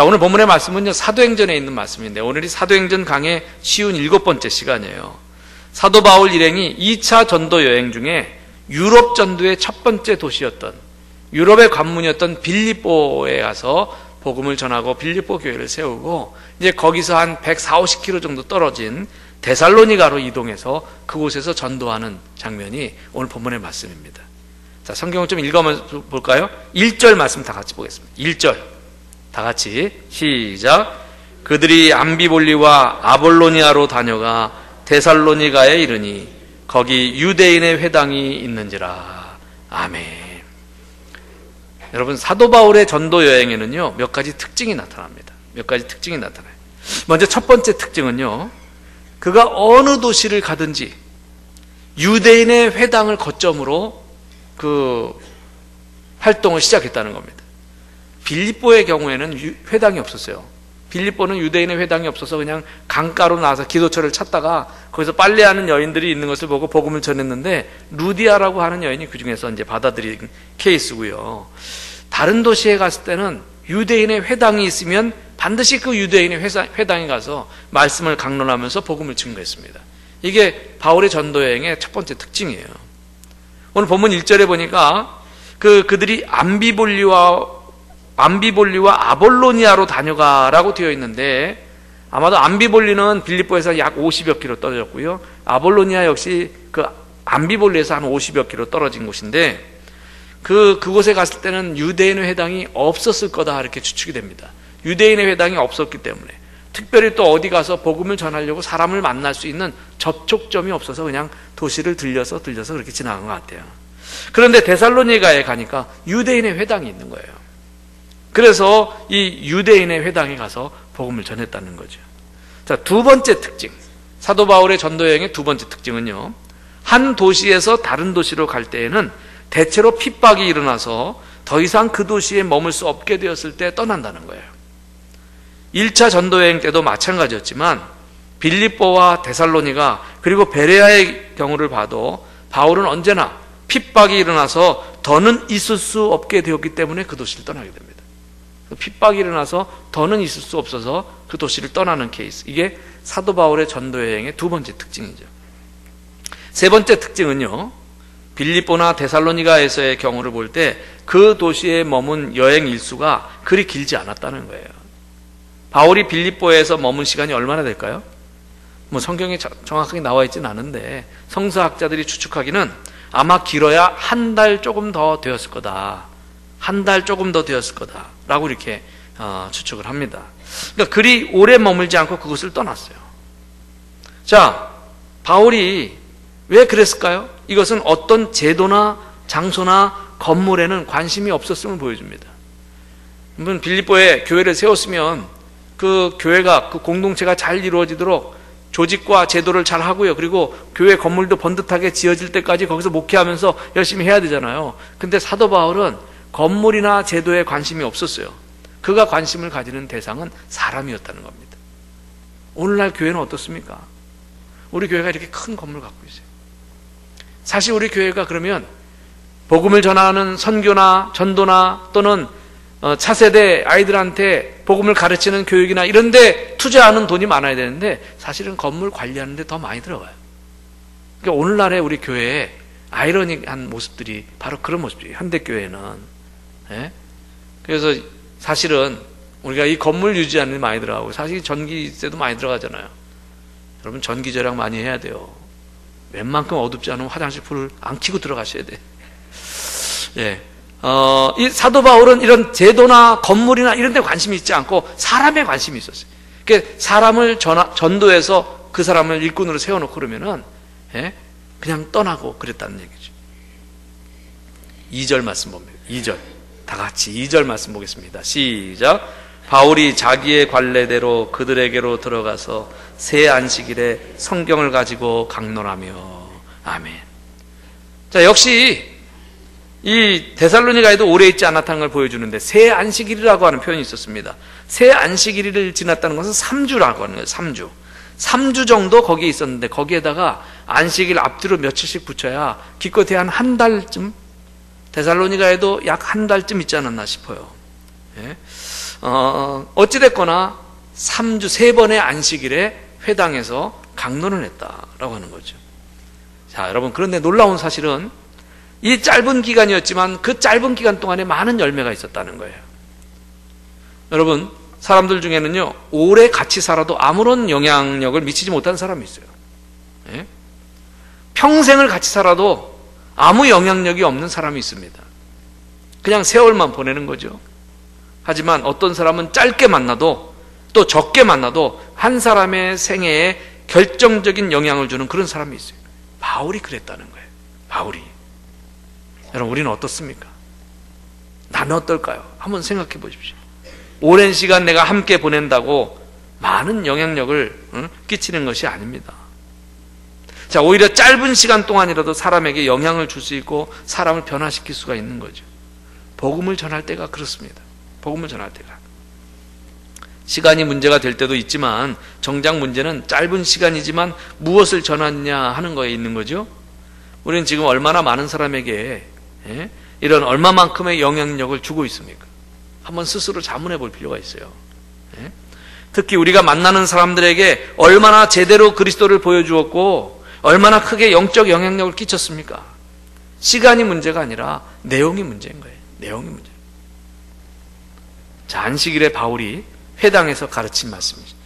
자, 오늘 본문의 말씀은요, 사도행전에 있는 말씀인데, 오늘이 사도행전 강의 57번째 시간이에요. 사도 바울 일행이 2차 전도 여행 중에 유럽 전도의 첫 번째 도시였던, 유럽의 관문이었던 빌립보에 가서 복음을 전하고 빌립보 교회를 세우고, 이제 거기서 한 140-150km 정도 떨어진 데살로니가로 이동해서 그곳에서 전도하는 장면이 오늘 본문의 말씀입니다. 자, 성경을 좀 읽어보면 볼까요? 1절 말씀 다 같이 보겠습니다. 1절 다 같이 시작. 그들이 암비볼리와 아볼로니아로 다녀가 데살로니가에 이르니 거기 유대인의 회당이 있는지라. 아멘. 여러분, 사도 바울의 전도 여행에는요, 몇 가지 특징이 나타납니다. 몇 가지 특징이 나타나요. 먼저 첫 번째 특징은요, 그가 어느 도시를 가든지 유대인의 회당을 거점으로 그 활동을 시작했다는 겁니다. 빌립보의 경우에는 회당이 없었어요. 빌립보는 유대인의 회당이 없어서 그냥 강가로 나와서 기도처를 찾다가 거기서 빨래하는 여인들이 있는 것을 보고 복음을 전했는데, 루디아라고 하는 여인이 그 중에서 이제 받아들인 케이스고요. 다른 도시에 갔을 때는 유대인의 회당이 있으면 반드시 그 유대인의 회당에 가서 말씀을 강론하면서 복음을 증거했습니다. 이게 바울의 전도 여행의 첫 번째 특징이에요. 오늘 본문 1절에 보니까 그들이 암비볼리와 아볼로니아로 다녀가라고 되어 있는데, 아마도 암비볼리는 빌립보에서 약 50여 킬로 떨어졌고요, 아볼로니아 역시 그 암비볼리에서 한 50여 킬로 떨어진 곳인데, 그곳에 갔을 때는 유대인의 회당이 없었을 거다, 이렇게 추측이 됩니다. 유대인의 회당이 없었기 때문에, 특별히 또 어디 가서 복음을 전하려고 사람을 만날 수 있는 접촉점이 없어서 그냥 도시를 들려서 그렇게 지나간 것 같아요. 그런데 데살로니가에 가니까 유대인의 회당이 있는 거예요. 그래서 이 유대인의 회당에 가서 복음을 전했다는 거죠. 자, 두 번째 특징, 사도 바울의 전도 여행의 두 번째 특징은요, 한 도시에서 다른 도시로 갈 때에는 대체로 핍박이 일어나서 더 이상 그 도시에 머물 수 없게 되었을 때 떠난다는 거예요. 1차 전도 여행 때도 마찬가지였지만 빌립보와 데살로니가 그리고 베레아의 경우를 봐도 바울은 언제나 핍박이 일어나서 더는 있을 수 없게 되었기 때문에 그 도시를 떠나게 됩니다. 핍박이 일어나서 더는 있을 수 없어서 그 도시를 떠나는 케이스, 이게 사도 바울의 전도 여행의 두 번째 특징이죠. 세 번째 특징은요, 빌립보나 데살로니가에서의 경우를 볼 때 그 도시에 머문 여행 일수가 그리 길지 않았다는 거예요. 바울이 빌립보에서 머문 시간이 얼마나 될까요? 뭐 성경에 정확하게 나와 있지는 않은데 성서학자들이 추측하기는 아마 길어야 한 달 조금 더 되었을 거다, 한 달 조금 더 되었을 거다라고 이렇게 추측을 합니다. 그러니까 그리 오래 머물지 않고 그곳을 떠났어요. 자, 바울이 왜 그랬을까요? 이것은 어떤 제도나 장소나 건물에는 관심이 없었음을 보여줍니다. 여러분, 빌립보에 교회를 세웠으면 그 교회가, 그 공동체가 잘 이루어지도록 조직과 제도를 잘 하고요, 그리고 교회 건물도 번듯하게 지어질 때까지 거기서 목회하면서 열심히 해야 되잖아요. 근데 사도 바울은 건물이나 제도에 관심이 없었어요. 그가 관심을 가지는 대상은 사람이었다는 겁니다. 오늘날 교회는 어떻습니까? 우리 교회가 이렇게 큰 건물 갖고 있어요. 사실 우리 교회가 그러면 복음을 전하는 선교나 전도나 또는 차세대 아이들한테 복음을 가르치는 교육이나 이런 데 투자하는 돈이 많아야 되는데, 사실은 건물 관리하는 데 더 많이 들어가요. 그러니까 오늘날의 우리 교회에 아이러니한 모습들이 바로 그런 모습이에요. 현대교회는. 예? 그래서 사실은 우리가 이 건물 유지하는 데 많이 들어가고, 사실 전기세도 많이 들어가잖아요. 여러분, 전기 절약 많이 해야 돼요. 웬만큼 어둡지 않으면 화장실 불을 안 켜고 들어가셔야 돼. 예. 이 사도 바울은 이런 제도나 건물이나 이런 데 관심이 있지 않고 사람에 관심이 있었어요. 그러니까 사람을 전도해서 그 사람을 일꾼으로 세워놓고 그러면은, 예? 그냥 떠나고 그랬다는 얘기죠. 2절 말씀 봅니다. 2절. 다 같이 2절 말씀 보겠습니다. 시작. 바울이 자기의 관례대로 그들에게로 들어가서 새 안식일에 성경을 가지고 강론하며. 아멘. 자, 역시 이 데살로니가에도 오래 있지 않았다는 걸 보여주는데, 새 안식일이라고 하는 표현이 있었습니다. 새 안식일을 지났다는 것은 3주라고 하는 거예요. 3주. 3주 정도 거기에 있었는데, 거기에다가 안식일 앞뒤로 며칠씩 붙여야 기껏해야 한 달쯤, 데살로니가에도 약 한 달쯤 있지 않았나 싶어요. 예? 어찌됐거나 3주 3번의 안식일에 회당에서 강론을 했다라고 하는 거죠. 자, 여러분, 그런데 놀라운 사실은 이 짧은 기간이었지만 그 짧은 기간 동안에 많은 열매가 있었다는 거예요. 여러분, 사람들 중에는요, 오래 같이 살아도 아무런 영향력을 미치지 못하는 사람이 있어요. 예? 평생을 같이 살아도 아무 영향력이 없는 사람이 있습니다. 그냥 세월만 보내는 거죠. 하지만 어떤 사람은 짧게 만나도 또 적게 만나도 한 사람의 생애에 결정적인 영향을 주는 그런 사람이 있어요. 바울이 그랬다는 거예요. 바울이. 여러분, 우리는 어떻습니까? 나는 어떨까요? 한번 생각해 보십시오. 오랜 시간 내가 함께 보낸다고 많은 영향력을 끼치는 것이 아닙니다. 자, 오히려 짧은 시간 동안이라도 사람에게 영향을 줄 수 있고 사람을 변화시킬 수가 있는 거죠. 복음을 전할 때가 그렇습니다. 복음을 전할 때가. 시간이 문제가 될 때도 있지만 정작 문제는 짧은 시간이지만 무엇을 전하느냐 하는 거에 있는 거죠. 우리는 지금 얼마나 많은 사람에게 이런 얼마만큼의 영향력을 주고 있습니까? 한번 스스로 자문해 볼 필요가 있어요. 특히 우리가 만나는 사람들에게 얼마나 제대로 그리스도를 보여주었고 얼마나 크게 영적 영향력을 끼쳤습니까? 시간이 문제가 아니라 내용이 문제인 거예요. 내용이 문제. 자, 안식일에 바울이 회당에서 가르친 말씀이죠.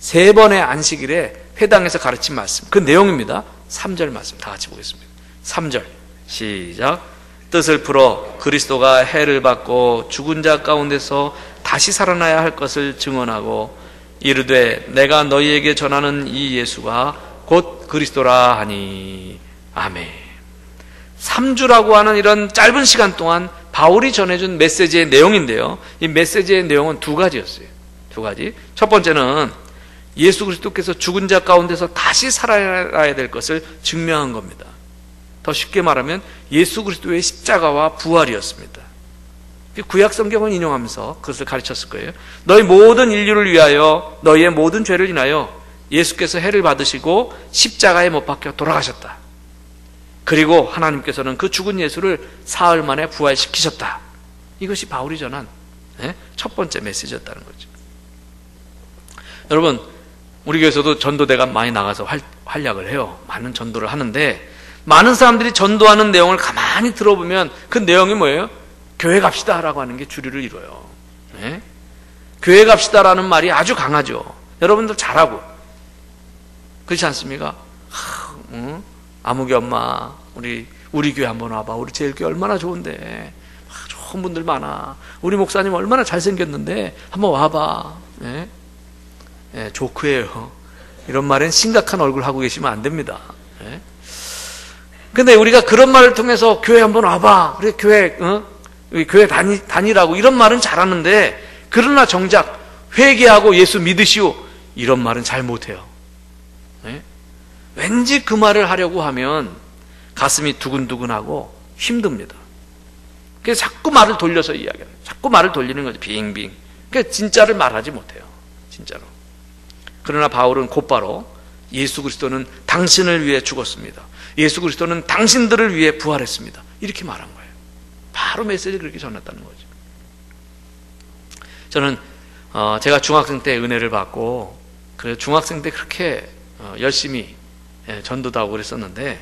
3번의 안식일에 회당에서 가르친 말씀, 그 내용입니다. 3절 말씀 다 같이 보겠습니다. 3절 시작. 뜻을 풀어 그리스도가 해를 받고 죽은 자 가운데서 다시 살아나야 할 것을 증언하고 이르되 내가 너희에게 전하는 이 예수가 곧 그리스도라 하니. 아멘. 3주라고 하는 이런 짧은 시간 동안 바울이 전해준 메시지의 내용인데요, 이 메시지의 내용은 2가지였어요. 2가지. 첫 번째는 예수 그리스도께서 죽은 자 가운데서 다시 살아야 될 것을 증명한 겁니다. 더 쉽게 말하면 예수 그리스도의 십자가와 부활이었습니다. 구약 성경을 인용하면서 그것을 가르쳤을 거예요. 너희 모든 인류를 위하여 너희의 모든 죄를 인하여 예수께서 해를 받으시고 십자가에 못 박혀 돌아가셨다. 그리고 하나님께서는 그 죽은 예수를 사흘 만에 부활시키셨다. 이것이 바울이 전한 첫 번째 메시지였다는 거죠. 여러분, 우리 교회에서도 전도대가 많이 나가서 활약을 해요. 많은 전도를 하는데 많은 사람들이 전도하는 내용을 가만히 들어보면 그 내용이 뭐예요? 교회 갑시다 라고 하는 게 주류를 이뤄요. 교회 갑시다라는 말이 아주 강하죠. 여러분들 잘하고 그렇지 않습니까? 아무개 엄마 우리 교회 한번 와봐. 우리 제일교회 얼마나 좋은데, 좋은 분들 많아. 우리 목사님 얼마나 잘생겼는데 한번 와봐. 조크예요. 이런 말엔 심각한 얼굴 하고 계시면 안 됩니다. 근데 우리가 그런 말을 통해서 교회 한번 와봐. 우리 교회 다니라고 이런 말은 잘하는데, 그러나 정작 회개하고 예수 믿으시오 이런 말은 잘 못해요. 왠지 그 말을 하려고 하면 가슴이 두근두근하고 힘듭니다. 그래서 자꾸 말을 돌려서 이야기해요. 자꾸 말을 돌리는 거죠. 빙빙. 그러니까 진짜를 말하지 못해요. 진짜로. 그러나 바울은 곧바로 예수 그리스도는 당신을 위해 죽었습니다. 예수 그리스도는 당신들을 위해 부활했습니다. 이렇게 말한 거예요. 바로 메시지를 그렇게 전했다는 거죠. 저는 제가 중학생 때 은혜를 받고 그 중학생 때 그렇게 열심히 전도도 하고 그랬었는데,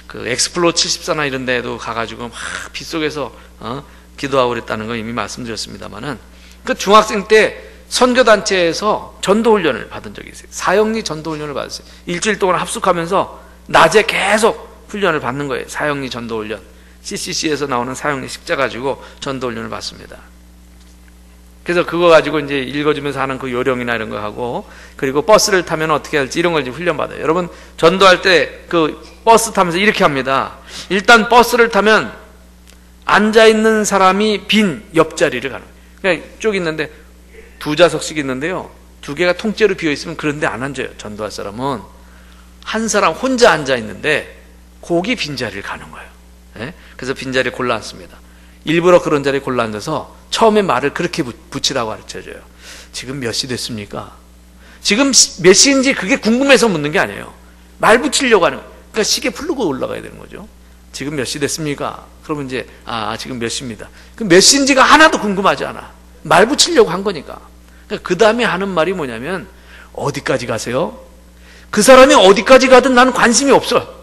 그 엑스플로 74나 이런 데도 가가지고 막 빗속에서 기도하고 그랬다는 거 이미 말씀드렸습니다만은, 그 중학생 때 선교단체에서 전도훈련을 받은 적이 있어요. 사형리 전도훈련을 받았어요. 일주일 동안 합숙하면서 낮에 계속 훈련을 받는 거예요. 사형리 전도훈련. CCC에서 나오는 사형리 십자 가지고 전도훈련을 받습니다. 그래서 그거 가지고 이제 읽어주면서 하는 그 요령이나 이런 거 하고, 그리고 버스를 타면 어떻게 할지 이런 걸 이제 훈련받아요. 여러분, 전도할 때 그 버스 타면서 이렇게 합니다. 일단 버스를 타면 앉아있는 사람이 빈 옆자리를 가는 거예요. 그러니까 쭉 있는데 2좌석씩 있는데요, 2개가 통째로 비어있으면 그런 데 안 앉아요. 전도할 사람은 한 사람 혼자 앉아있는데 거기 빈자리를 가는 거예요. 그래서 빈자리를 골라 앉습니다. 일부러 그런 자리에 골라 앉아서 처음에 말을 그렇게 붙이라고 가르쳐줘요. 지금 몇 시 됐습니까? 지금 몇 시인지 그게 궁금해서 묻는 게 아니에요. 말 붙이려고 하는 거예요. 그러니까 시계 풀고 올라가야 되는 거죠. 지금 몇 시 됐습니까? 그러면 이제 지금 몇 시입니다. 그럼 몇 시인지가 하나도 궁금하지 않아. 말 붙이려고 한 거니까. 그 다음에 하는 말이 뭐냐면, 어디까지 가세요? 그 사람이 어디까지 가든 나는 관심이 없어.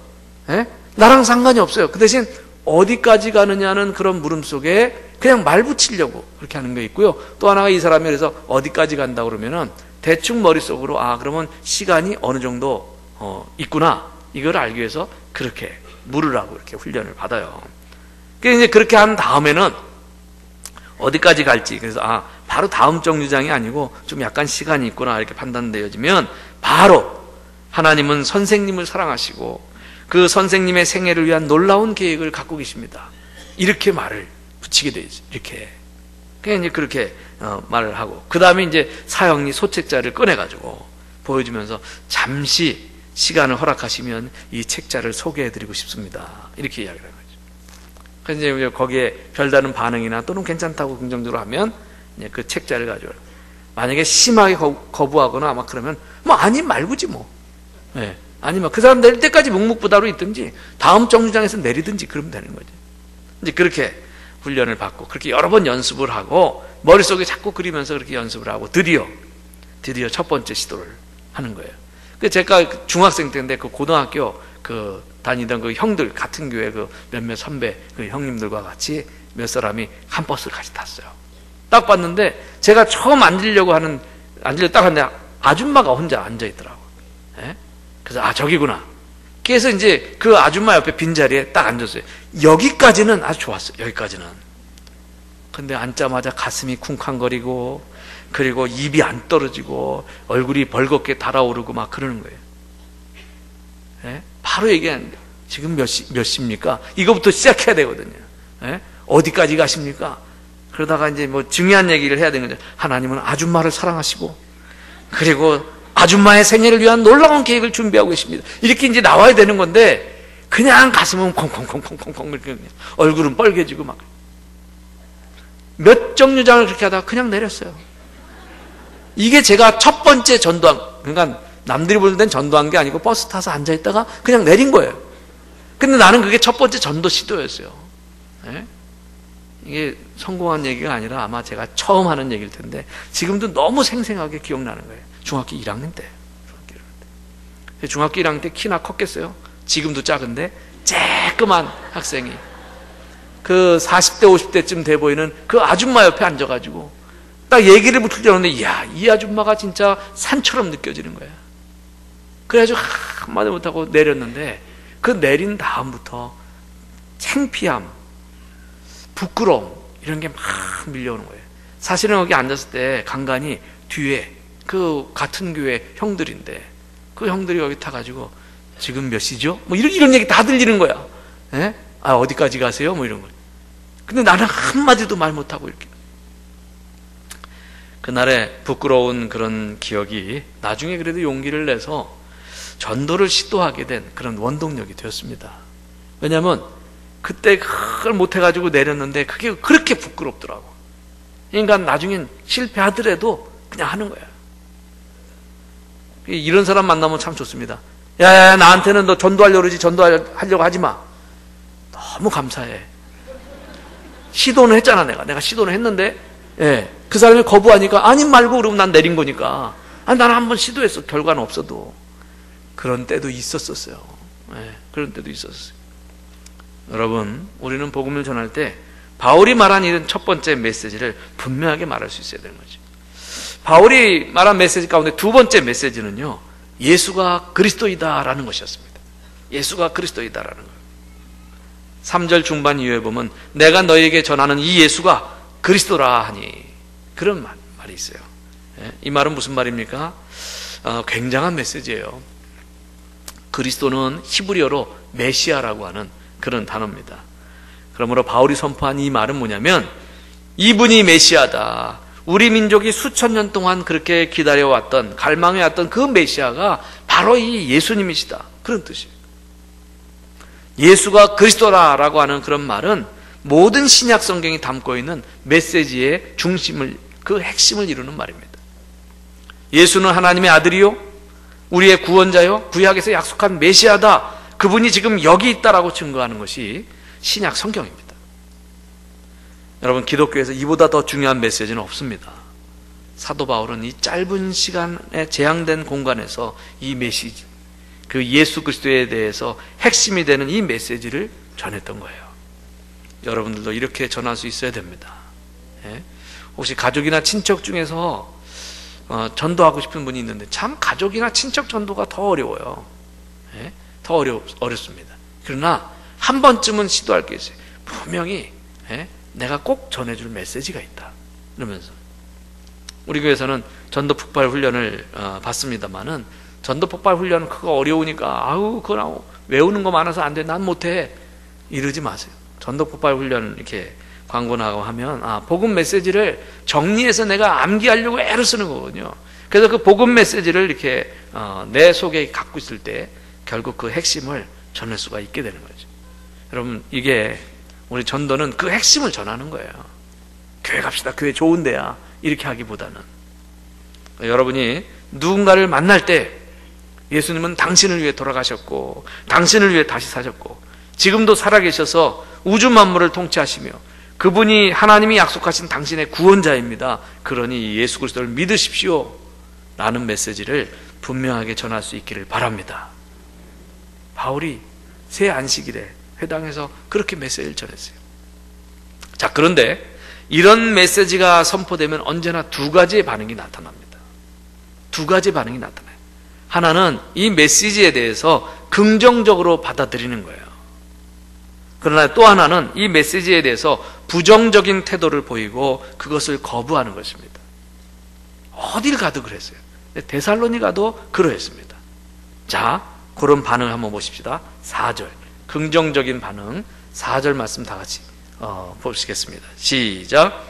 예? 나랑 상관이 없어요. 그 대신 어디까지 가느냐는 그런 물음 속에 그냥 말 붙이려고 그렇게 하는 게 있고요. 또 하나가 이 사람이 그래서 어디까지 간다 그러면은 대충 머릿속으로 그러면 시간이 어느 정도 있구나. 이걸 알기 위해서 그렇게 물으라고 이렇게 훈련을 받아요. 그래서 이제 그렇게 한 다음에는 어디까지 갈지, 그래서 바로 다음 정류장이 아니고 좀 약간 시간이 있구나 이렇게 판단되어지면 바로 하나님은 선생님을 사랑하시고 그 선생님의 생애를 위한 놀라운 계획을 갖고 계십니다. 이렇게 말을 붙이게 되죠. 이렇게. 그냥 이제 그렇게 말을 하고, 그 다음에 이제 사형리 소책자를 꺼내가지고 보여주면서 잠시 시간을 허락하시면 이 책자를 소개해드리고 싶습니다. 이렇게 이야기를 하는 거죠. 그래서 이제 거기에 별다른 반응이나 또는 괜찮다고 긍정적으로 하면 이제 그 책자를 가져와요. 만약에 심하게 거부하거나 아마 그러면 아니 말고지 뭐. 네. 아니면 그 사람 내릴 때까지 묵묵부답으로 있든지 다음 정류장에서 내리든지 그러면 되는 거죠. 이제 그렇게 훈련을 받고 그렇게 여러 번 연습을 하고 머릿속에 자꾸 그리면서 그렇게 연습을 하고 드디어 첫 번째 시도를 하는 거예요. 제가 중학생 때인데 그 고등학교 그 다니던 그 형들 같은 교회 그 몇몇 선배 그 형님들과 같이 몇 사람이 한 버스를 같이 탔어요. 딱 봤는데 제가 처음 앉으려고 딱 하는데 아줌마가 혼자 앉아 있더라고. 예? 그래서 저기구나. 그래서 이제 그 아줌마 옆에 빈자리에 딱 앉았어요. 여기까지는 아주 좋았어요. 여기까지는. 근데 앉자마자 가슴이 쿵쾅거리고 그리고 입이 안 떨어지고 얼굴이 벌겋게 달아오르고 막 그러는 거예요. 예? 바로 얘기하는데 지금 몇 시입니까? 이거부터 시작해야 되거든요. 예? 어디까지 가십니까? 그러다가 이제 뭐 중요한 얘기를 해야 되는 거죠. 하나님은 아줌마를 사랑하시고 그리고 아줌마의 생애를 위한 놀라운 계획을 준비하고 계십니다. 이렇게 이제 나와야 되는 건데 그냥 가슴은 콩콩콩콩콩콩 이렇게 얼굴은 빨개지고 막 몇 정류장을 그렇게 하다가 그냥 내렸어요. 이게 제가 첫 번째 전도한, 그러니까 남들이 볼 땐 전도한 게 아니고 버스 타서 앉아있다가 그냥 내린 거예요. 근데 나는 그게 첫 번째 전도 시도였어요. 네? 이게 성공한 얘기가 아니라 아마 제가 처음 하는 얘기일 텐데 지금도 너무 생생하게 기억나는 거예요. 중학교 1학년 때. 중학교 1학년 때 키나 컸겠어요? 지금도 작은데 쬐끄만 학생이 그 40대 50대쯤 돼 보이는 그 아줌마 옆에 앉아가지고 딱 얘기를 붙이려는데 이야 이 아줌마가 진짜 산처럼 느껴지는 거야. 그래가지고 한마디 못하고 내렸는데 그 내린 다음부터 창피함, 부끄러움 이런 게 막 밀려오는 거예요. 사실은 여기 앉았을 때 간간히 뒤에 그 같은 교회 형들인데 그 형들이 여기 타가지고 지금 몇 시죠? 뭐 이런 얘기 다 들리는 거야. 예? 어디까지 가세요? 뭐 이런 거. 근데 나는 한마디도 말 못하고 이렇게. 그날의 부끄러운 그런 기억이 나중에 그래도 용기를 내서 전도를 시도하게 된 그런 원동력이 되었습니다. 왜냐하면 그때 그걸 못해가지고 내렸는데 그게 그렇게 부끄럽더라고. 그러니까 나중엔 실패하더라도 그냥 하는 거야. 이런 사람 만나면 참 좋습니다. 야, 나한테는 너 전도하려고 그러지 전도하려고 하지 마. 너무 감사해. 시도는 했잖아 내가 시도는 했는데 예, 그 사람이 거부하니까 아니 말고 그러면 난 내린 거니까 나는 한번 시도했어. 결과는 없어도. 그런 때도 있었어요. 예, 그런 때도 있었어요. 여러분 우리는 복음을 전할 때 바울이 말한 이런 첫 번째 메시지를 분명하게 말할 수 있어야 되는 거죠. 바울이 말한 메시지 가운데 두 번째 메시지는요 예수가 그리스도이다라는 것이었습니다. 예수가 그리스도이다라는 거예요. 3절 중반 이후에 보면 내가 너에게 전하는 이 예수가 그리스도라 하니 그런 말이 있어요. 이 말은 무슨 말입니까? 굉장한 메시지예요. 그리스도는 히브리어로 메시아라고 하는 그런 단어입니다. 그러므로 바울이 선포한 이 말은 뭐냐면 이분이 메시아다. 우리 민족이 수천 년 동안 그렇게 기다려왔던 갈망해왔던 그 메시아가 바로 이 예수님이시다. 그런 뜻이에요. 예수가 그리스도라라고 하는 그런 말은 모든 신약 성경이 담고 있는 메시지의 중심을 그 핵심을 이루는 말입니다. 예수는 하나님의 아들이요 우리의 구원자요 구약에서 약속한 메시아다. 그분이 지금 여기 있다라고 증거하는 것이 신약 성경입니다. 여러분, 기독교에서 이보다 더 중요한 메시지는 없습니다. 사도 바울은 이 짧은 시간에 제한된 공간에서 이 메시지, 그 예수 그리스도에 대해서 핵심이 되는 이 메시지를 전했던 거예요. 여러분들도 이렇게 전할 수 있어야 됩니다. 예? 혹시 가족이나 친척 중에서 전도하고 싶은 분이 있는데 참 가족이나 친척 전도가 더 어려워요. 예? 더 어렵습니다. 그러나 한 번쯤은 시도할 게 있어요. 분명히 내가 꼭 전해줄 메시지가 있다. 이러면서 우리 교회에서는 전도 폭발 훈련을 받습니다만은 전도 폭발 훈련은 그거 어려우니까 그거 외우는 거 많아서 안 돼, 난 못해, 이러지 마세요. 전도 폭발 훈련 이렇게 광고 나가고 하면 복음 메시지를 정리해서 내가 암기하려고 애를 쓰는 거거든요. 그래서 그 복음 메시지를 이렇게 내 속에 갖고 있을 때 결국 그 핵심을 전할 수가 있게 되는 거죠. 여러분, 이게 우리 전도는 그 핵심을 전하는 거예요. 교회 갑시다, 교회 좋은 데야, 이렇게 하기보다는 여러분이 누군가를 만날 때 예수님은 당신을 위해 돌아가셨고 당신을 위해 다시 사셨고 지금도 살아계셔서 우주 만물을 통치하시며 그분이 하나님이 약속하신 당신의 구원자입니다. 그러니 예수 그리스도를 믿으십시오 라는 메시지를 분명하게 전할 수 있기를 바랍니다. 바울이 새 안식일에 회당에서 그렇게 메시지를 전했어요. 자, 그런데 이런 메시지가 선포되면 언제나 두 가지의 반응이 나타납니다. 두 가지 반응이 나타나요. 하나는 이 메시지에 대해서 긍정적으로 받아들이는 거예요. 그러나 또 하나는 이 메시지에 대해서 부정적인 태도를 보이고 그것을 거부하는 것입니다. 어딜 가도 그랬어요. 데살로니가도 그러했습니다. 자, 그런 반응을 한번 보십시다. 4절 긍정적인 반응, 4절 말씀 다 같이 보시겠습니다. 시작.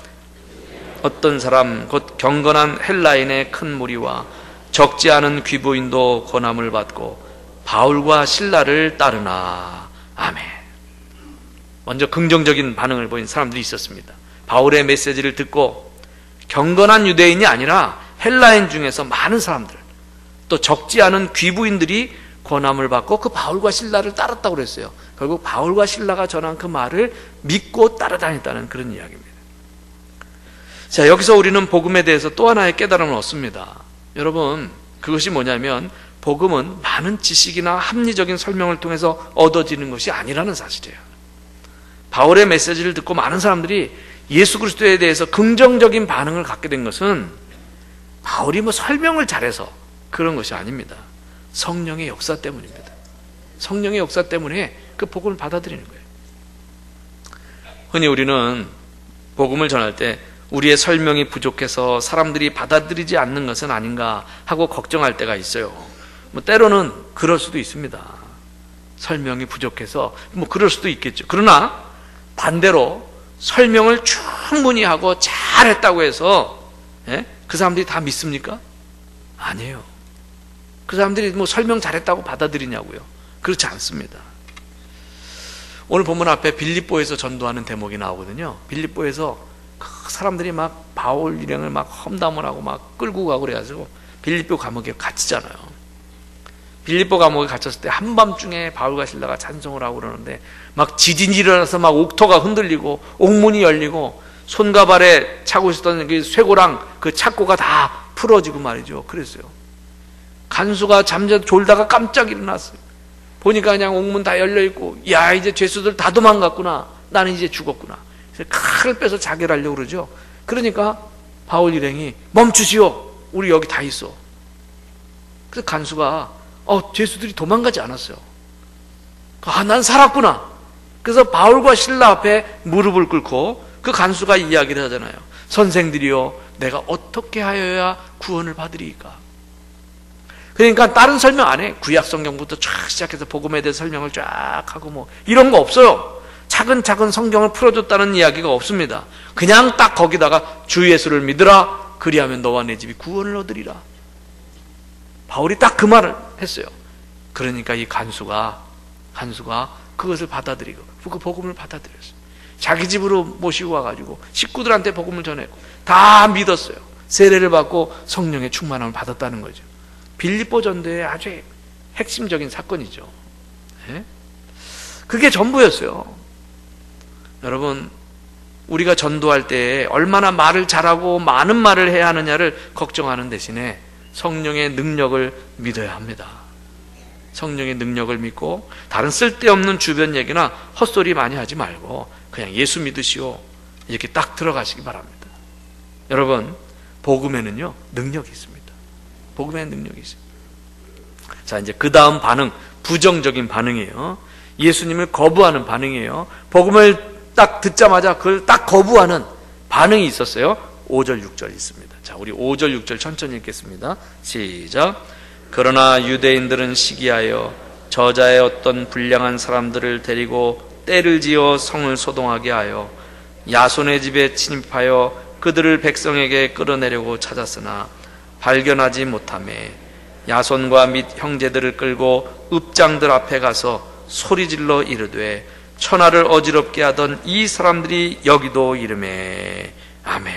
어떤 사람 곧 경건한 헬라인의 큰 무리와 적지 않은 귀부인도 권함을 받고 바울과 실라를 따르나. 아멘. 먼저 긍정적인 반응을 보인 사람들이 있었습니다. 바울의 메시지를 듣고 경건한 유대인이 아니라 헬라인 중에서 많은 사람들, 또 적지 않은 귀부인들이 권함을 받고 그 바울과 실라를 따랐다고 그랬어요. 결국 바울과 실라가 전한 그 말을 믿고 따라다녔다는 그런 이야기입니다. 자, 여기서 우리는 복음에 대해서 또 하나의 깨달음을 얻습니다. 여러분, 그것이 뭐냐면 복음은 많은 지식이나 합리적인 설명을 통해서 얻어지는 것이 아니라는 사실이에요. 바울의 메시지를 듣고 많은 사람들이 예수 그리스도에 대해서 긍정적인 반응을 갖게 된 것은 바울이 설명을 잘해서 그런 것이 아닙니다. 성령의 역사 때문입니다. 성령의 역사 때문에 그 복음을 받아들이는 거예요. 흔히 우리는 복음을 전할 때 우리의 설명이 부족해서 사람들이 받아들이지 않는 것은 아닌가 하고 걱정할 때가 있어요. 때로는 그럴 수도 있습니다. 설명이 부족해서 그럴 수도 있겠죠. 그러나 반대로 설명을 충분히 하고 잘했다고 해서 그 사람들이 다 믿습니까? 아니에요. 그 사람들이 설명 잘했다고 받아들이냐고요? 그렇지 않습니다. 오늘 본문 앞에 빌립보에서 전도하는 대목이 나오거든요. 빌립보에서 그 사람들이 막 바울 일행을 막 험담을 하고 막 끌고 가고 그래가지고 빌립보 감옥에 갇히잖아요. 빌립보 감옥에 갇혔을 때 한밤중에 바울과 실라가 찬송을 하고 그러는데 막 지진이 일어나서 막 옥토가 흔들리고 옥문이 열리고 손과 발에 차고 있었던 그 쇠고랑 그 착고가 다 풀어지고 말이죠. 그랬어요. 간수가 졸다가 깜짝 일어났어요. 보니까 그냥 옥문 다 열려있고, 야, 이제 죄수들 다 도망갔구나. 나는 이제 죽었구나. 그래서 칼을 빼서 자결하려고 그러죠. 그러니까 바울 일행이 멈추시오. 우리 여기 다 있어. 그래서 간수가 죄수들이 도망가지 않았어요. 난 살았구나. 그래서 바울과 실라 앞에 무릎을 꿇고 그 간수가 이야기를 하잖아요. 선생들이여, 내가 어떻게 하여야 구원을 받으리이까? 그러니까 다른 설명 안 해. 구약 성경부터 쫙 시작해서 복음에 대해 설명을 쫙 하고 이런 거 없어요. 차근차근 성경을 풀어줬다는 이야기가 없습니다. 그냥 딱 거기다가 주 예수를 믿으라. 그리하면 너와 내 집이 구원을 얻으리라. 바울이 딱 그 말을 했어요. 그러니까 이 간수가 그것을 받아들이고 그 복음을 받아들였어요. 자기 집으로 모시고 와가지고 식구들한테 복음을 전했고 다 믿었어요. 세례를 받고 성령의 충만함을 받았다는 거죠. 빌립보 전도의 아주 핵심적인 사건이죠. 네? 그게 전부였어요. 여러분, 우리가 전도할 때 얼마나 말을 잘하고 많은 말을 해야 하느냐를 걱정하는 대신에 성령의 능력을 믿어야 합니다. 성령의 능력을 믿고 다른 쓸데없는 주변 얘기나 헛소리 많이 하지 말고 그냥 예수 믿으시오, 이렇게 딱 들어가시기 바랍니다. 여러분, 복음에는요 능력이 있습니다. 복음에는 능력이 있습니다. 자, 이제 그 다음 반응, 부정적인 반응이에요. 예수님을 거부하는 반응이에요. 복음을 딱 듣자마자 그걸 딱 거부하는 반응이 있었어요. 5절 6절 있습니다. 자, 우리 5절 6절 천천히 읽겠습니다. 시작. 그러나 유대인들은 시기하여 저자의 어떤 불량한 사람들을 데리고 떼를 지어 성을 소동하게 하여 야손의 집에 침입하여 그들을 백성에게 끌어내려고 찾았으나 발견하지 못하매 야손과 및 형제들을 끌고 읍장들 앞에 가서 소리질러 이르되 천하를 어지럽게 하던 이 사람들이 여기도 이르매. 아멘.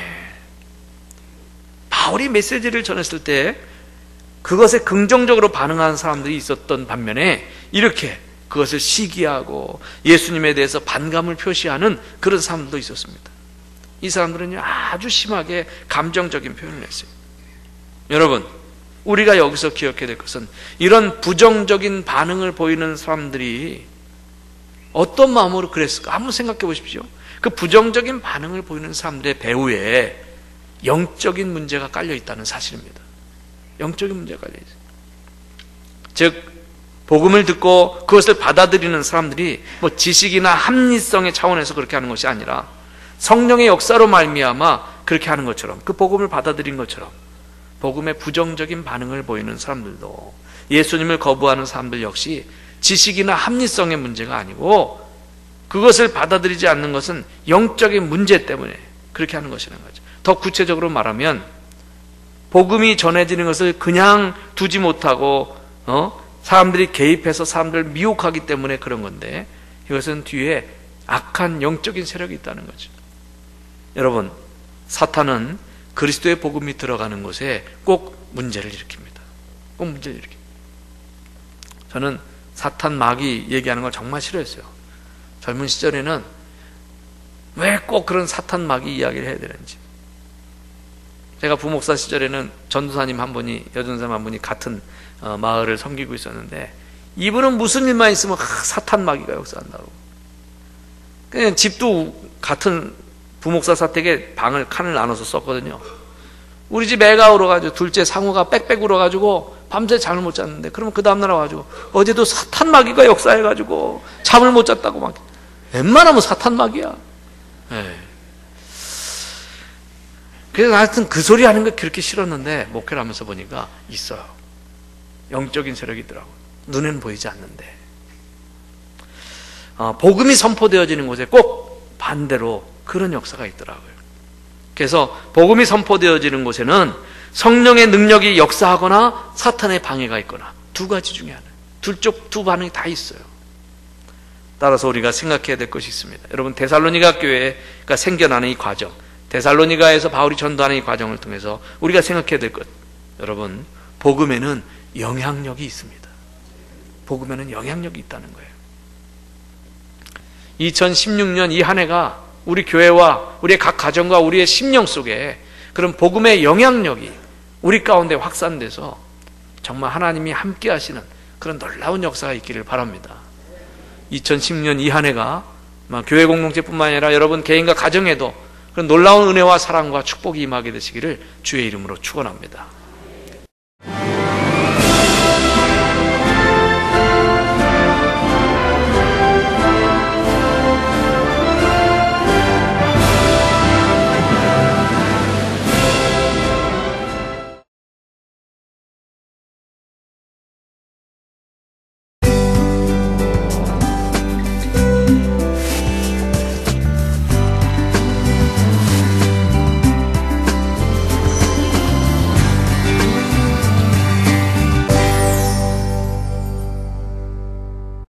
바울이 메시지를 전했을 때 그것에 긍정적으로 반응하는 사람들이 있었던 반면에 이렇게 그것을 시기하고 예수님에 대해서 반감을 표시하는 그런 사람들도 있었습니다. 이 사람들은 아주 심하게 감정적인 표현을 했어요. 여러분, 우리가 여기서 기억해야 될 것은 이런 부정적인 반응을 보이는 사람들이 어떤 마음으로 그랬을까? 한번 생각해 보십시오. 그 부정적인 반응을 보이는 사람들의 배후에 영적인 문제가 깔려 있다는 사실입니다. 영적인 문제가 깔려 있어요. 즉, 복음을 듣고 그것을 받아들이는 사람들이 뭐 지식이나 합리성의 차원에서 그렇게 하는 것이 아니라 성령의 역사로 말미암아 그렇게 하는 것처럼, 그 복음을 받아들인 것처럼 복음의 부정적인 반응을 보이는 사람들도, 예수님을 거부하는 사람들 역시 지식이나 합리성의 문제가 아니고 그것을 받아들이지 않는 것은 영적인 문제 때문에 그렇게 하는 것이라는 거죠. 더 구체적으로 말하면 복음이 전해지는 것을 그냥 두지 못하고 사람들이 개입해서 사람들을 미혹하기 때문에 그런 건데, 이것은 뒤에 악한 영적인 세력이 있다는 거죠. 여러분, 사탄은 그리스도의 복음이 들어가는 곳에 꼭 문제를 일으킵니다. 꼭 문제를 일으킵니다. 저는 사탄 마귀 얘기하는 걸 정말 싫어했어요. 젊은 시절에는 왜 꼭 그런 사탄 마귀 이야기를 해야 되는지. 제가 부목사 시절에는 전도사님 한 분이, 여전사님 한 분이 같은 마을을 섬기고 있었는데, 이분은 무슨 일만 있으면 사탄 마귀가 역사한다고. 그냥 집도 같은 부목사 사택에 칸을 나눠서 썼거든요. 우리 집 애가 울어가지고 둘째 상우가 빽빽 울어가지고 밤새 잠을 못 잤는데, 그러면 그 다음날 와가지고 어제도 사탄 마귀가 역사해가지고 잠을 못 잤다고 막. 웬만하면 사탄 마귀야. 네. 그래서 하여튼 그 소리 하는 거 그렇게 싫었는데, 목회를 하면서 보니까 있어요. 영적인 세력이 있더라고요. 눈에는 보이지 않는데. 복음이 선포되어지는 곳에 꼭 반대로 그런 역사가 있더라고요. 그래서 복음이 선포되어지는 곳에는 성령의 능력이 역사하거나 사탄의 방해가 있거나 두 가지 중에 하나, 두 반응이 다 있어요. 따라서 우리가 생각해야 될 것이 있습니다. 여러분, 데살로니가 교회가 생겨나는 이 과정, 데살로니가에서 바울이 전도하는 이 과정을 통해서 우리가 생각해야 될 것, 여러분, 복음에는 영향력이 있습니다. 복음에는 영향력이 있다는 거예요. 2016년 이 한 해가 우리 교회와 우리의 각 가정과 우리의 심령 속에 그런 복음의 영향력이 우리 가운데 확산돼서 정말 하나님이 함께 하시는 그런 놀라운 역사가 있기를 바랍니다. 2016년 이 한 해가 교회 공동체뿐만 아니라 여러분 개인과 가정에도 그런 놀라운 은혜와 사랑과 축복이 임하게 되시기를 주의 이름으로 축원합니다.